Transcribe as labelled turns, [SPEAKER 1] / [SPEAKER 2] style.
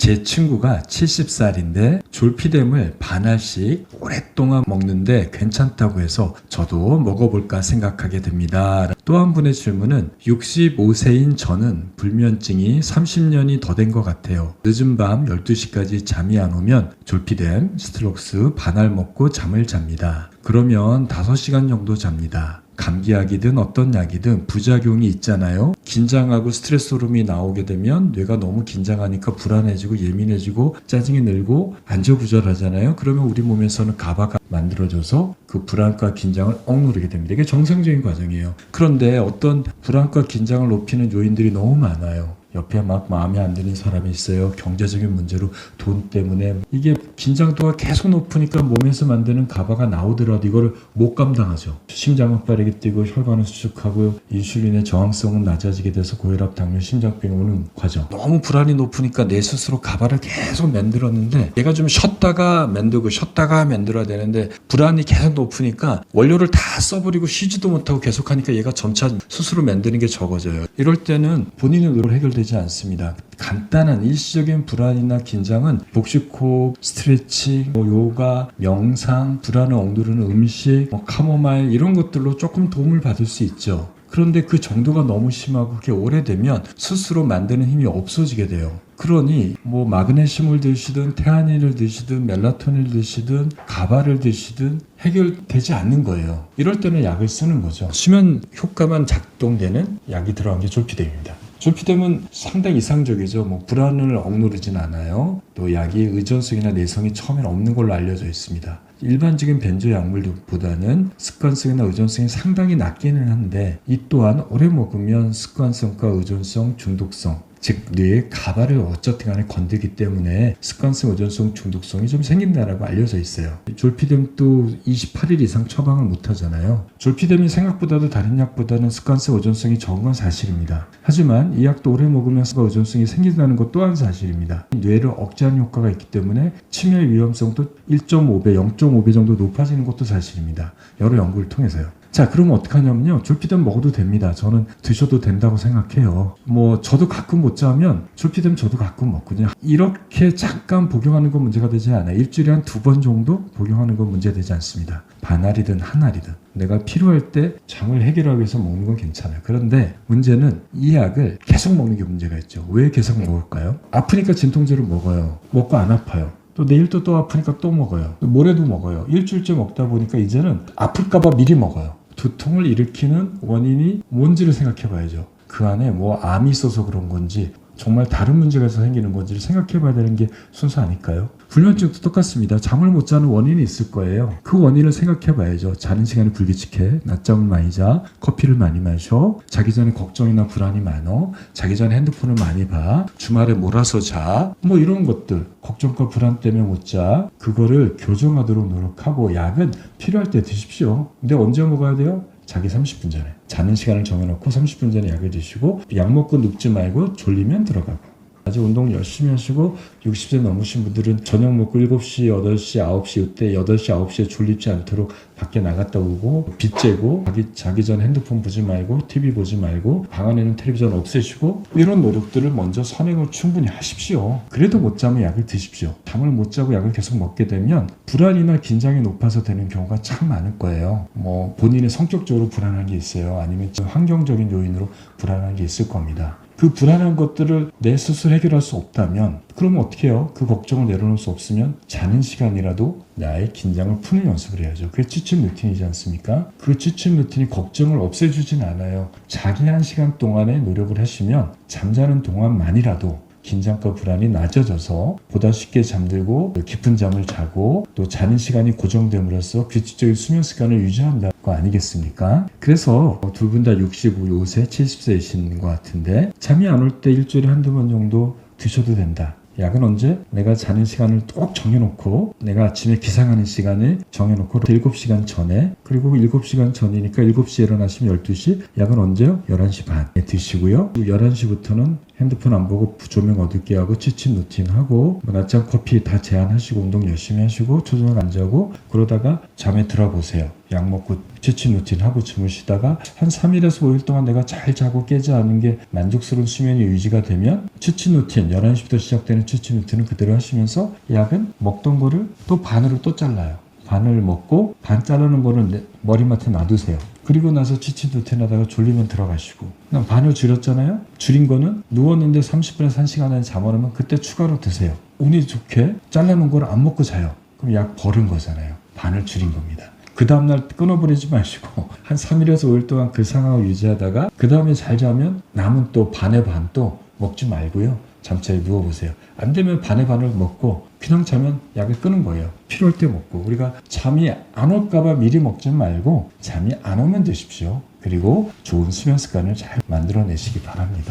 [SPEAKER 1] 제 친구가 70살인데 졸피뎀을 반알씩 오랫동안 먹는데 괜찮다고 해서 저도 먹어볼까 생각하게 됩니다. 또 한 분의 질문은 65세인 저는 불면증이 30년이 더 된 것 같아요. 늦은 밤 12시까지 잠이 안 오면 졸피뎀, 스트록스, 반알 먹고 잠을 잡니다. 그러면 5시간 정도 잡니다. 감기약이든 어떤 약이든 부작용이 있잖아요. 긴장하고 스트레스 호르몬이 나오게 되면 뇌가 너무 긴장하니까 불안해지고 예민해지고 짜증이 늘고 안절부절하잖아요. 그러면 우리 몸에서는 가바가 만들어져서 그 불안과 긴장을 억누르게 됩니다. 이게 정상적인 과정이에요. 그런데 어떤 불안과 긴장을 높이는 요인들이 너무 많아요. 옆에 막 마음에 안 드는 사람이 있어요. 경제적인 문제로 돈 때문에 이게 긴장도가 계속 높으니까 몸에서 만드는 가바가 나오더라도 이거를 못 감당하죠. 심장은 빠르게 뛰고 혈관은 수축하고 인슐린의 저항성은 낮아지게 돼서 고혈압, 당뇨, 심장병이 오는 과정. 너무 불안이 높으니까 내 스스로 가바를 계속 만들었는데 얘가 좀 쉬었다가 만들고 쉬었다가 만들어야 되는데 불안이 계속 높으니까 원료를 다 써버리고 쉬지도 못하고 계속하니까 얘가 점차 스스로 만드는 게 적어져요. 이럴 때는 본인의 노력으로 해결되지 않습니다. 간단한 일시적인 불안이나 긴장은 복식호흡, 스트레칭, 요가, 명상, 불안을 억누르는 음식, 카모마일 이런 것들로 조금 도움을 받을 수 있죠. 그런데 그 정도가 너무 심하고 그게 오래되면 스스로 만드는 힘이 없어지게 돼요. 그러니 마그네슘을 드시든 태아닌을 드시든 멜라토닌을 드시든 가바를 드시든 해결되지 않는 거예요. 이럴 때는 약을 쓰는 거죠. 수면 효과만 작동되는 약이 들어간 게 졸피뎀입니다. 졸피뎀은 상당히 이상적이죠. 불안을 억누르진 않아요. 또 약이 의존성이나 내성이 처음에는 없는 걸로 알려져 있습니다. 일반적인 벤조 약물보다는 습관성이나 의존성이 상당히 낮기는 한데 이 또한 오래 먹으면 습관성과 의존성, 중독성 즉 뇌의 가바를 어쨌든 간에 건들기 때문에 습관성, 의존성, 중독성이 좀 생긴다라고 알려져 있어요. 졸피뎀도 28일 이상 처방을 못 하잖아요. 졸피뎀이 생각보다도 다른 약보다는 습관성, 의존성이 적은 건 사실입니다. 하지만 이 약도 오래 먹으면 의존성이 생긴다는 것 또한 사실입니다. 뇌를 억제하는 효과가 있기 때문에 치매 위험성도 1.5배, 0.5배 정도 높아지는 것도 사실입니다. 여러 연구를 통해서요. 자, 그러면 어떡하냐면요. 졸피뎀 먹어도 됩니다. 저는 드셔도 된다고 생각해요. 저도 가끔 못 자면 졸피뎀 저도 가끔 먹거든요. 이렇게 잠깐 복용하는 건 문제가 되지 않아요. 일주일에 한 2번 정도 복용하는 건 문제되지 않습니다. 반알이든 한 알이든. 내가 필요할 때 장을 해결하기 위해서 먹는 건 괜찮아요. 그런데 문제는 이 약을 계속 먹는 게 문제가 있죠. 왜 계속 먹을까요? 아프니까 진통제를 먹어요. 먹고 안 아파요. 또 내일 또 아프니까 또 먹어요. 또 모레도 먹어요. 일주일째 먹다 보니까 이제는 아플까봐 미리 먹어요. 두통을 일으키는 원인이 뭔지를 생각해 봐야죠. 그 안에 암이 있어서 그런 건지 정말 다른 문제가 있어서 생기는 건지를 생각해 봐야 되는 게 순서 아닐까요? 불면증도 똑같습니다. 잠을 못 자는 원인이 있을 거예요. 그 원인을 생각해 봐야죠. 자는 시간이 불규칙해, 낮잠을 많이 자, 커피를 많이 마셔, 자기 전에 걱정이나 불안이 많어, 자기 전에 핸드폰을 많이 봐, 주말에 몰아서 자, 이런 것들 걱정과 불안 때문에 못 자. 그거를 교정하도록 노력하고 약은 필요할 때 드십시오. 근데 언제 먹어야 돼요? 자기 30분 전에. 자는 시간을 정해놓고 30분 전에 약을 드시고 약 먹고 눕지 말고 졸리면 들어가고. 아직 운동 열심히 하시고 60세 넘으신 분들은 저녁 먹고 7시, 8시, 9시 이때 8시, 9시에 졸립지 않도록 밖에 나갔다 오고 빛 쬐고 자기 전 핸드폰 보지 말고 TV 보지 말고 방 안에는 텔레비전 없애시고 이런 노력들을 먼저 선행을 충분히 하십시오. 그래도 못 자면 약을 드십시오. 잠을 못 자고 약을 계속 먹게 되면 불안이나 긴장이 높아서 되는 경우가 참 많을 거예요. 본인의 성격적으로 불안한 게 있어요. 아니면 환경적인 요인으로 불안한 게 있을 겁니다. 그 불안한 것들을 내 스스로 해결할 수 없다면 그러면 어떻게 해요? 그 걱정을 내려놓을 수 없으면 자는 시간이라도 나의 긴장을 푸는 연습을 해야죠. 그게 취침 루틴이지 않습니까? 그 취침 루틴이 걱정을 없애주진 않아요. 자기 한 시간 동안의 노력을 하시면 잠자는 동안만이라도 긴장과 불안이 낮아져서 보다 쉽게 잠들고 깊은 잠을 자고 또 자는 시간이 고정됨으로써 규칙적인 수면 습관을 유지한다는 거 아니겠습니까? 그래서 두 분 다 65세, 70세이신 것 같은데 잠이 안 올 때 일주일에 한두 번 정도 드셔도 된다. 약은 언제? 내가 자는 시간을 꼭 정해놓고 내가 아침에 기상하는 시간을 정해놓고 7시간 전에 그리고 7시간 전이니까 7시에 일어나시면 12시 약은 언제요? 11시 반에 드시고요. 11시부터는 핸드폰 안 보고 조명 어둡게 하고 취침 루틴 하고 낮잠 커피 다 제한하시고 운동 열심히 하시고 초저녁 안 자고 그러다가 잠에 들어보세요. 약 먹고 취침 루틴 하고 주무시다가 한 3일에서 5일 동안 내가 잘 자고 깨지 않은 게 만족스러운 수면이 유지가 되면 취침 루틴 11시부터 시작되는 MCT 그대로 하시면서 약은 먹던 거를 또 반으로 또 잘라요. 반을 먹고 반 자르는 거는 머리맡에 놔두세요. 그리고 나서 치친도텐 하다가 졸리면 들어가시고, 그냥 반을 줄였잖아요. 줄인 거는 누웠는데 30분에서 1시간 안에 잠아오면 그때 추가로 드세요. 운이 좋게 잘라놓은 걸 안 먹고 자요. 그럼 약 버린 거잖아요. 반을 줄인 겁니다. 그 다음날 끊어버리지 마시고 한 3일에서 5일 동안 그 상황을 유지하다가 그 다음에 잘 자면 남은 또 반의 반 또 먹지 말고요. 잠자리 누워보세요. 안 되면 반의 반을 먹고 그냥 자면 약을 끊은 거예요. 필요할 때 먹고. 우리가 잠이 안 올까봐 미리 먹지 말고 잠이 안 오면 드십시오. 그리고 좋은 수면 습관을 잘 만들어내시기 바랍니다.